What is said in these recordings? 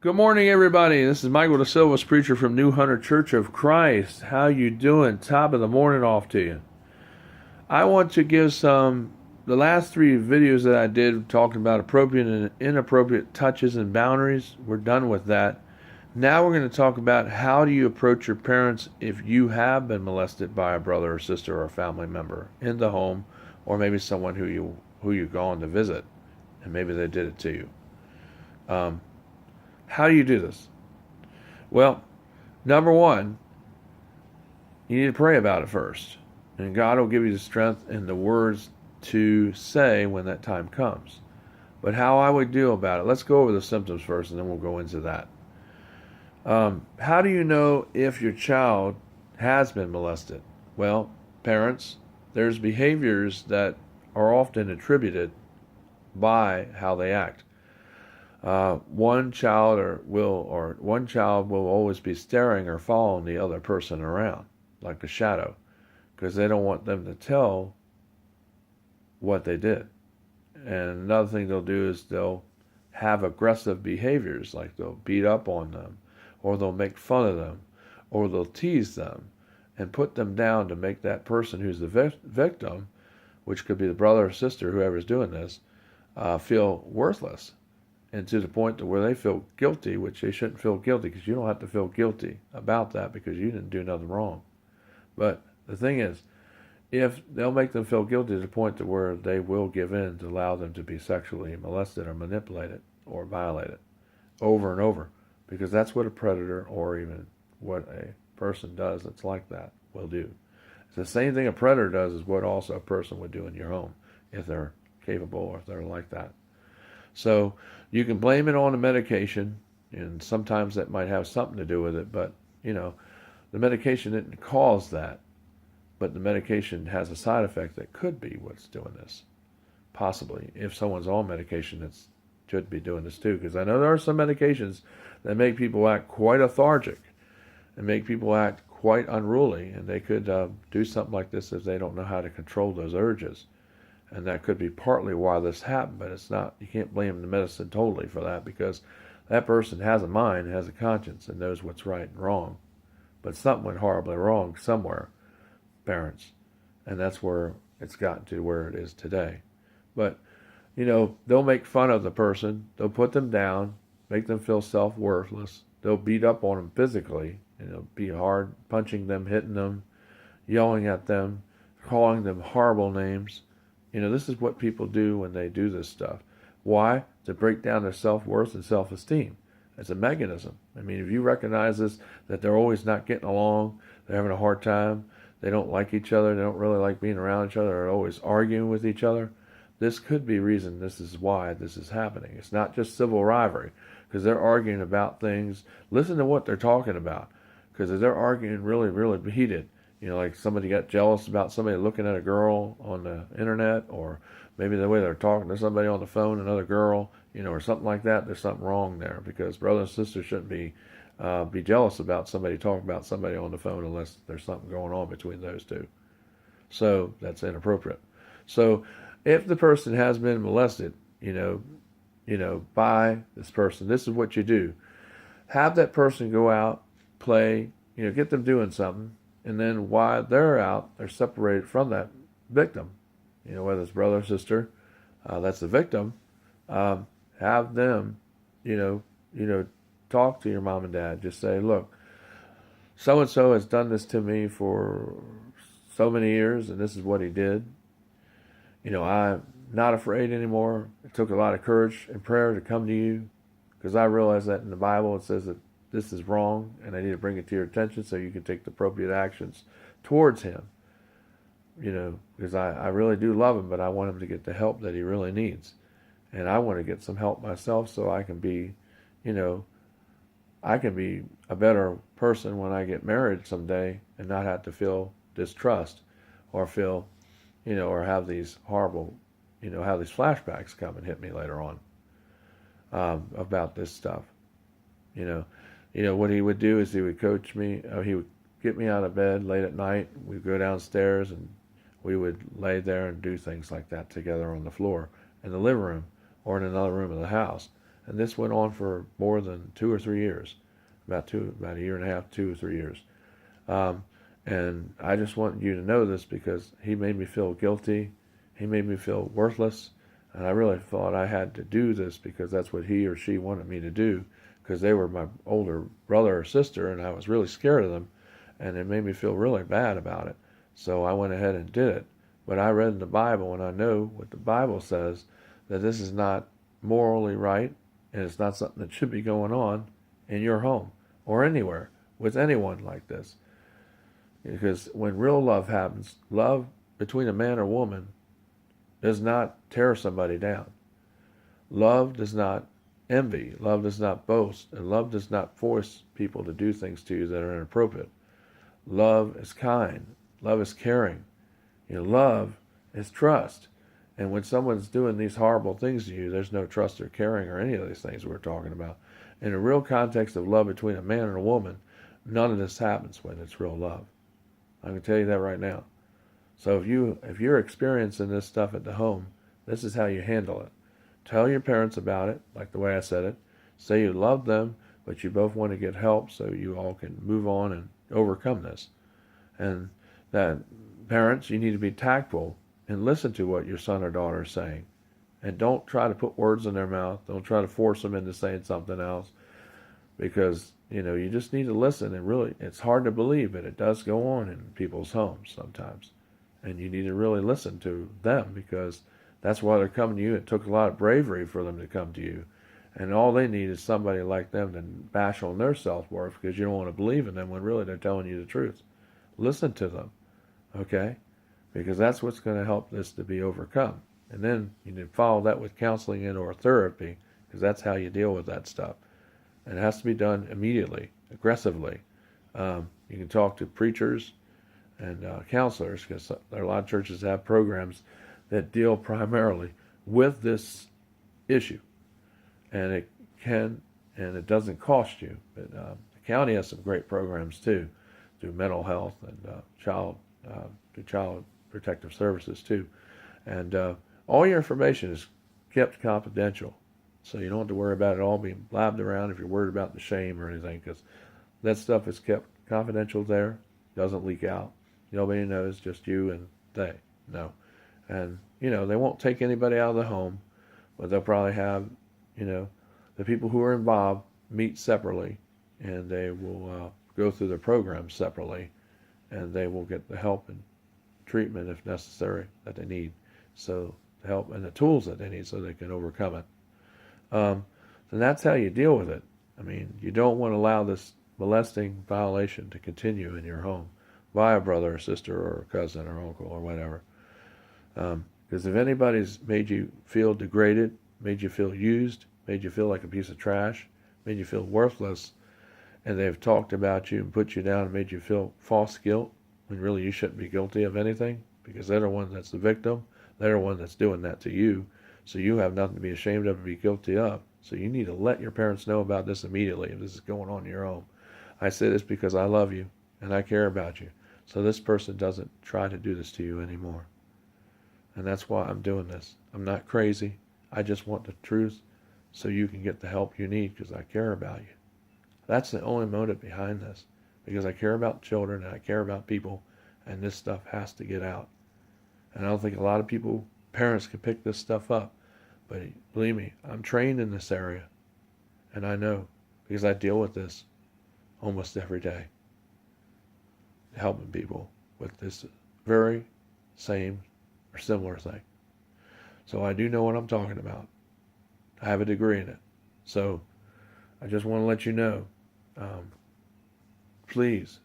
Good morning, everybody. This is Michael De Silva's preacher from New Hunter Church of Christ. How you doing? Top of the morning off to you. I want to give the last three videos that I did talking about appropriate and inappropriate touches and boundaries. We're done with that. Now we're going to talk about how do you approach your parents if you have been molested by a brother or sister or a family member in the home, or maybe someone who you've gone to visit, and maybe they did it to you. How do you do this? Well, number one, you need to pray about it first. And God will give you the strength and the words to say when that time comes. But how I would deal about it, let's go over the symptoms first and then we'll go into that. How do you know if your child has been molested? Well, parents, there's behaviors that are often attributed by how they act. One child will always be staring or following the other person around, like a shadow, because they don't want them to tell what they did. And another thing they'll do is they'll have aggressive behaviors, like they'll beat up on them, or they'll make fun of them, or they'll tease them, and put them down to make that person who's the victim, which could be the brother or sister, whoever's doing this, feel worthless. And to the point to where they feel guilty, which they shouldn't feel guilty, because you don't have to feel guilty about that because you didn't do nothing wrong. But the thing is, if they'll make them feel guilty to the point to where they will give in to allow them to be sexually molested or manipulated or violated over and over, because that's what a predator or even what a person does that's like that will do. It's the same thing a predator does is what also a person would do in your home if they're capable or if they're like that. So you can blame it on the medication, and sometimes that might have something to do with it, but, the medication didn't cause that, but the medication has a side effect that could be what's doing this, possibly, if someone's on medication that should be doing this too, because I know there are some medications that make people act quite lethargic and make people act quite unruly, and they could do something like this if they don't know how to control those urges. And that could be partly why this happened, but it's not. You can't blame the medicine totally for that, because that person has a mind, has a conscience, and knows what's right and wrong. But something went horribly wrong somewhere, parents, and that's where it's gotten to where it is today. But, they'll make fun of the person, they'll put them down, make them feel self-worthless, they'll beat up on them physically, be hard, punching them, hitting them, yelling at them, calling them horrible names. This is what people do when they do this stuff. Why? To break down their self-worth and self-esteem. It's a mechanism. I mean, if you recognize this, that they're always not getting along, they're having a hard time, they don't like each other, they don't really like being around each other, they're always arguing with each other, this could be reason this is why this is happening. It's not just civil rivalry, because they're arguing about things. Listen to what they're talking about, because if they're arguing really, really heated, like somebody got jealous about somebody looking at a girl on the internet, or maybe the way they're talking to somebody on the phone, another girl, or something like that, there's something wrong there, because brothers and sisters shouldn't be jealous about somebody talking about somebody on the phone unless there's something going on between those two. So that's inappropriate. So if the person has been molested, by this person, this is what you do. Have that person go out, play, get them doing something. And then while they're out, they're separated from that victim. Whether it's brother or sister, that's the victim. Have them, talk to your mom and dad. Just say, look, so-and-so has done this to me for so many years, and this is what he did. I'm not afraid anymore. It took a lot of courage and prayer to come to you, because I realize that in the Bible it says that this is wrong, and I need to bring it to your attention so you can take the appropriate actions towards him. Because I really do love him, but I want him to get the help that he really needs. And I want to get some help myself so I can be, I can be a better person when I get married someday and not have to feel distrust or feel, or have these horrible, have these flashbacks come and hit me later on about this stuff. What he would do is he would coach me. He would get me out of bed late at night. We'd go downstairs and we would lay there and do things like that together on the floor in the living room or in another room of the house. And this went on for more than 2 or 3 years, about a year and a half, 2 or 3 years. Um, and I just want you to know this because he made me feel guilty. He made me feel worthless. And I really thought I had to do this because that's what he or she wanted me to do, because they were my older brother or sister, and I was really scared of them. And it made me feel really bad about it. So I went ahead and did it. But I read in the Bible, and I know what the Bible says, that this is not morally right, and it's not something that should be going on in your home or anywhere with anyone like this. Because when real love happens, love between a man or woman does not tear somebody down. Love does not envy. Love does not boast. And love does not force people to do things to you that are inappropriate. Love is kind. Love is caring. Love is trust. And when someone's doing these horrible things to you, there's no trust or caring or any of these things we're talking about. In a real context of love between a man and a woman, none of this happens when it's real love. I can tell you that right now. So if you're experiencing this stuff at the home, this is how you handle it. Tell your parents about it, like the way I said it. Say you love them, but you both want to get help so you all can move on and overcome this. And that parents, you need to be tactful and listen to what your son or daughter is saying. And don't try to put words in their mouth. Don't try to force them into saying something else, because you just need to listen. And really, it's hard to believe, but it does go on in people's homes sometimes. And you need to really listen to them, because that's why they're coming to you. It took a lot of bravery for them to come to you. And all they need is somebody like them to bash on their self-worth, because you don't want to believe in them when really they're telling you the truth. Listen to them, okay? Because that's what's going to help this to be overcome. And then you need to follow that with counseling and or therapy, because that's how you deal with that stuff. And it has to be done immediately, aggressively. You can talk to preachers and counselors, because there are a lot of churches that have programs that deal primarily with this issue. And it doesn't cost you. But the county has some great programs too, through mental health and child protective services too. And all your information is kept confidential. So you don't have to worry about it all being blabbed around if you're worried about the shame or anything, because that stuff is kept confidential there, doesn't leak out. Nobody knows, just you and they know. And, they won't take anybody out of the home, but they'll probably have, the people who are involved meet separately, and they will go through the program separately, and they will get the help and treatment, if necessary, that they need. So the help and the tools that they need so they can overcome it. And that's how you deal with it. I mean, you don't want to allow this molesting violation to continue in your home by a brother or sister or a cousin or uncle or whatever. Because if anybody's made you feel degraded, made you feel used, made you feel like a piece of trash, made you feel worthless, and they've talked about you and put you down and made you feel false guilt, when really you shouldn't be guilty of anything, because they're the one that's the victim. They're the one that's doing that to you. So you have nothing to be ashamed of or be guilty of. So you need to let your parents know about this immediately if this is going on in your home. I say this because I love you and I care about you. So this person doesn't try to do this to you anymore. And that's why I'm doing this. I'm not crazy. I just want the truth so you can get the help you need, because I care about you. That's the only motive behind this, because I care about children and I care about people, and this stuff has to get out. And I don't think a lot of parents can pick this stuff up. But believe me, I'm trained in this area, and I know, because I deal with this almost every day, helping people with this very same or similar thing. So I do know what I'm talking about. I have a degree in it. So I just want to let you know, please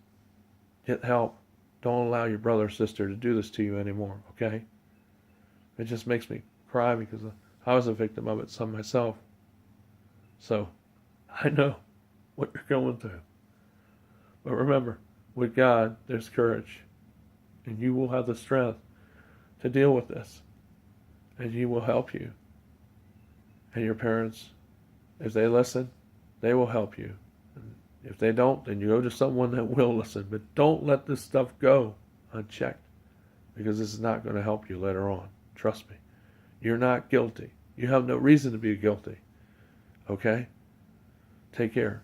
get help. Don't allow your brother or sister to do this to you anymore, okay? It just makes me cry, because I was a victim of it some myself. So I know what you're going through. But remember, with God, there's courage. And you will have the strength to deal with this. And He will help you. And your parents, if they listen, they will help you. And if they don't, then you go to someone that will listen. But don't let this stuff go unchecked, because this is not going to help you later on. Trust me. You're not guilty. You have no reason to be guilty. Okay? Take care.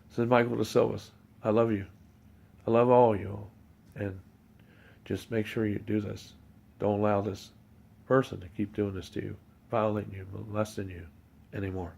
This is Michael De Silvas. I love you. I love all of you. And just make sure you do this. Don't allow this person to keep doing this to you, violating you, molesting you anymore.